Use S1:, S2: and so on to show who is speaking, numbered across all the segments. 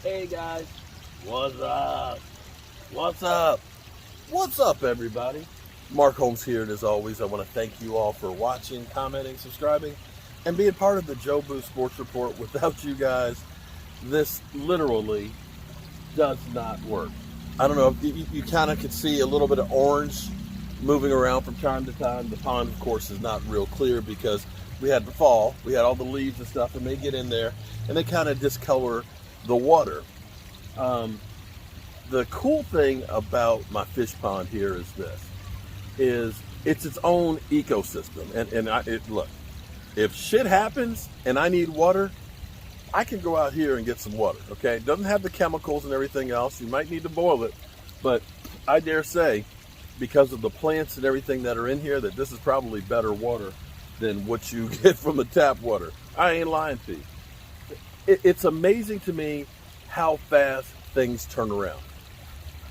S1: Hey guys, what's up? What's up? What's up, everybody? Mark Holmes here, and as always, I want to thank you all for watching, commenting, subscribing, and being part of the Joe Boo Sports Report. Without you guys, this literally does not work. I don't know if you kind of could see a little bit of orange moving around from time to time. The pond, of course, is not real clear because we had the fall, we had all the leaves and stuff, and they get in there and they kind of discolor the water. The cool thing about my fish pond here is it's its own ecosystem. Look, if shit happens and I need water, I can go out here and get some water, okay? It doesn't have the chemicals and everything else. You might need to boil it, but I dare say, because of the plants and everything that are in here, that this is probably better water than what you get from the tap water. I ain't lying to you. It's amazing to me how fast things turn around.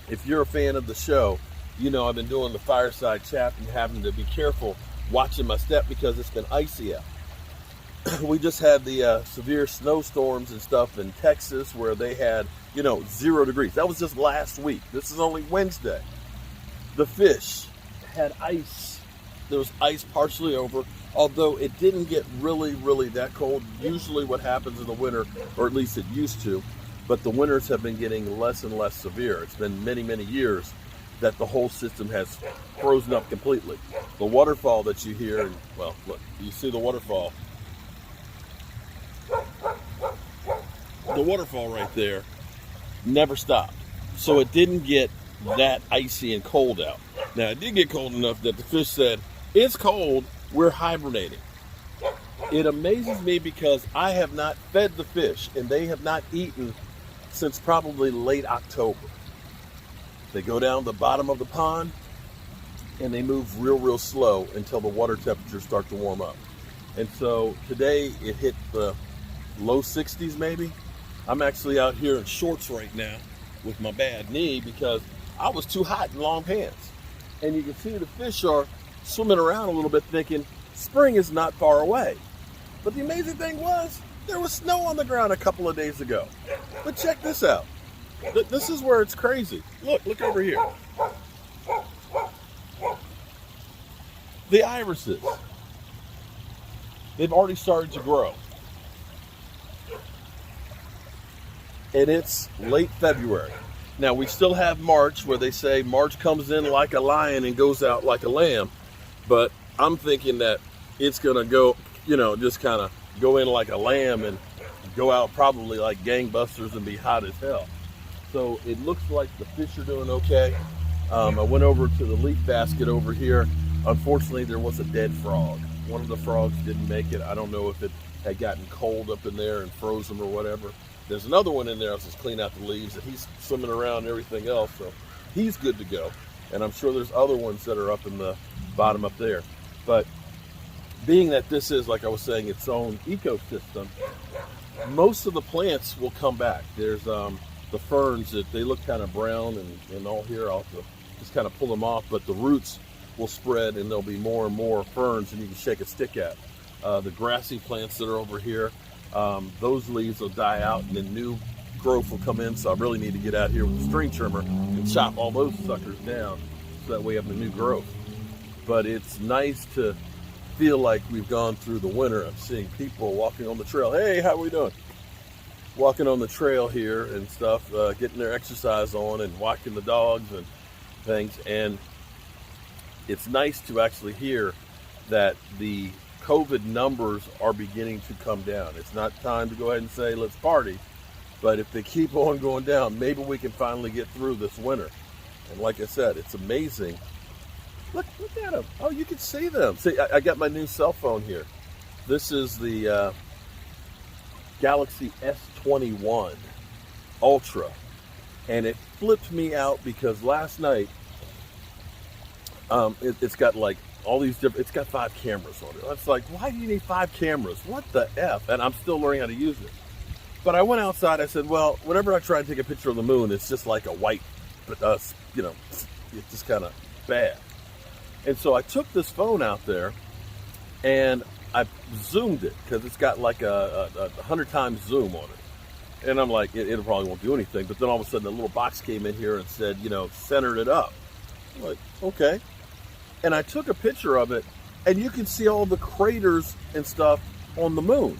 S1: If you're a fan of the show, you know I've been doing the fireside chat and having to be careful watching my step because it's been icy out. We just had the severe snowstorms and stuff in Texas where they had, 0 degrees. That was just last week. This is only Wednesday. The fish had ice. There was ice partially over, although it didn't get really, really that cold. Usually what happens in the winter, or at least it used to, but the winters have been getting less and less severe. It's been many, many years that the whole system has frozen up completely. The waterfall that you hear, and well, look, you see the waterfall. The waterfall right there never stopped. So it didn't get that icy and cold out. Now, it did get cold enough that the fish said, it's cold, we're hibernating. It amazes me because I have not fed the fish and they have not eaten since probably late October. They go down the bottom of the pond and they move real, real slow until the water temperatures start to warm up. And so today it hit the low 60s maybe. I'm actually out here in shorts right now with my bad knee because I was too hot in long pants. And you can see the fish are swimming around a little bit thinking spring is not far away. But the amazing thing was there was snow on the ground a couple of days ago. But check this out. This is where it's crazy. Look over here. The irises. They've already started to grow. And it's late February. Now, we still have March, where they say March comes in like a lion and goes out like a lamb. But I'm thinking that it's going to go, just kind of go in like a lamb and go out probably like gangbusters and be hot as hell. So it looks like the fish are doing okay. I went over to the leaf basket over here. Unfortunately, there was a dead frog. One of the frogs didn't make it. I don't know if it had gotten cold up in there and froze them or whatever. There's another one in there. I was just cleaning out the leaves, and he's swimming around and everything else, so he's good to go. And I'm sure there's other ones that are up in the bottom up there. But being that this is, like I was saying, its own ecosystem, most of the plants will come back. There's the ferns that they look kind of brown and all here. I'll have to just kind of pull them off, but the roots will spread and there'll be more and more ferns and you can shake a stick at. The grassy plants that are over here, those leaves will die out and then new growth will come in. So I really need to get out here with the string trimmer and chop all those suckers down so that way we have the new growth. But it's nice to feel like we've gone through the winter. I'm seeing people walking on the trail. Hey, how we doing? Walking on the trail here and stuff, getting their exercise on and walking the dogs and things. And it's nice to actually hear that the COVID numbers are beginning to come down. It's not time to go ahead and say, let's party. But if they keep on going down, maybe we can finally get through this winter. And like I said, it's amazing. Look at them. Oh, you can see them. See, I got my new cell phone here. This is the Galaxy S21 Ultra. And it flipped me out because last night, it's got like all these different, it's got 5 cameras on it. It's like, why do you need 5 cameras? What the F? And I'm still learning how to use it. But I went outside, I said, well, whenever I try and take a picture of the moon, it's just like a white, it's just kind of bad. And so I took this phone out there and I zoomed it because it's got like a 100 times zoom on it. And I'm like, it probably won't do anything. But then all of a sudden, a little box came in here and said, centered it up. I'm like, okay. And I took a picture of it, and you can see all the craters and stuff on the moon.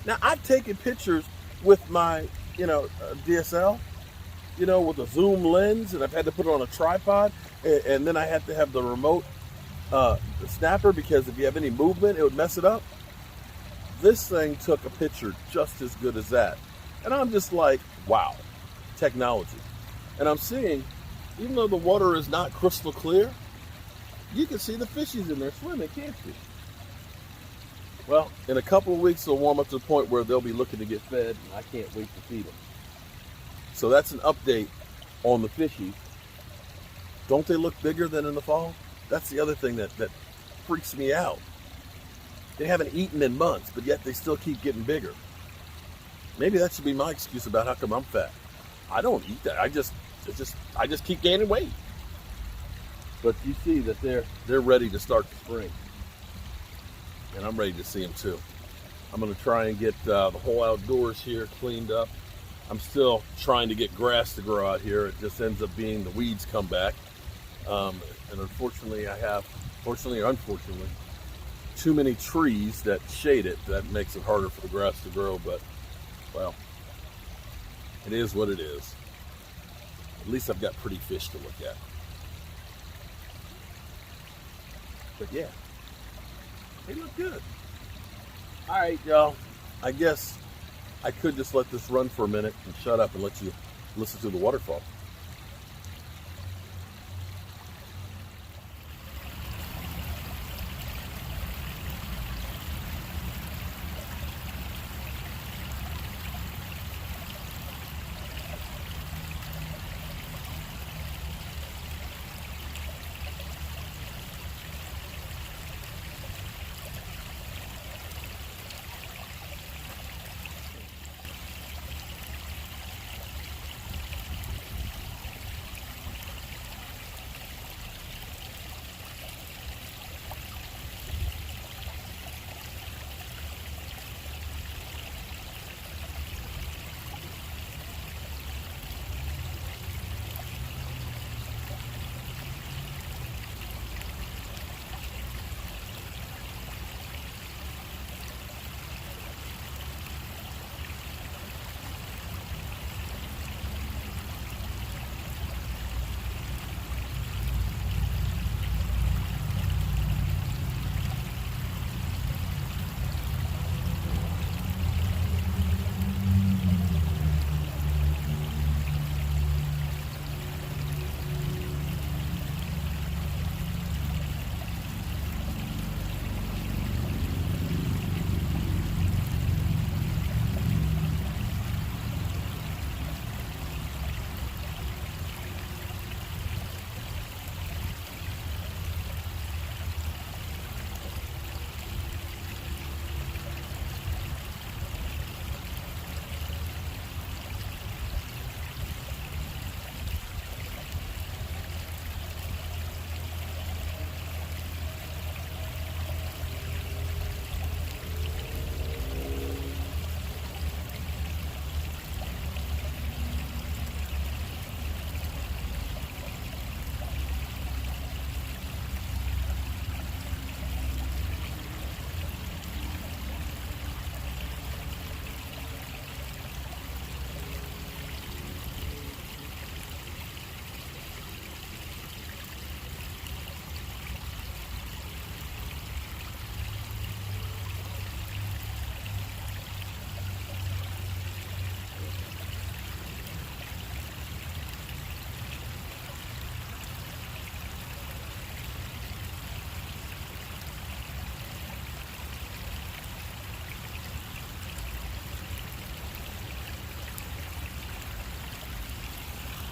S1: Now, I've taken pictures with my, DSL, with a zoom lens, and I've had to put it on a tripod, and then I had to have the remote the snapper, because if you have any movement, it would mess it up. This thing took a picture just as good as that. And I'm just like, wow, technology. And I'm seeing, even though the water is not crystal clear, you can see the fishies in there swimming, can't you? Well, in a couple of weeks, they'll warm up to the point where they'll be looking to get fed, and I can't wait to feed them. So that's an update on the fishies. Don't they look bigger than in the fall? That's the other thing that freaks me out. They haven't eaten in months, but yet they still keep getting bigger. Maybe that should be my excuse about how come I'm fat. I don't eat that. I just keep gaining weight. But you see that they're ready to start the spring, and I'm ready to see them too. I'm going to try and get the whole outdoors here cleaned up. I'm still trying to get grass to grow out here. It just ends up being the weeds come back, and unfortunately, fortunately or unfortunately, too many trees that shade it. That makes it harder for the grass to grow. But well, it is what it is. At least I've got pretty fish to look at. But yeah, they look good. All right, y'all. I guess I could just let this run for a minute and shut up and let you listen to the waterfall.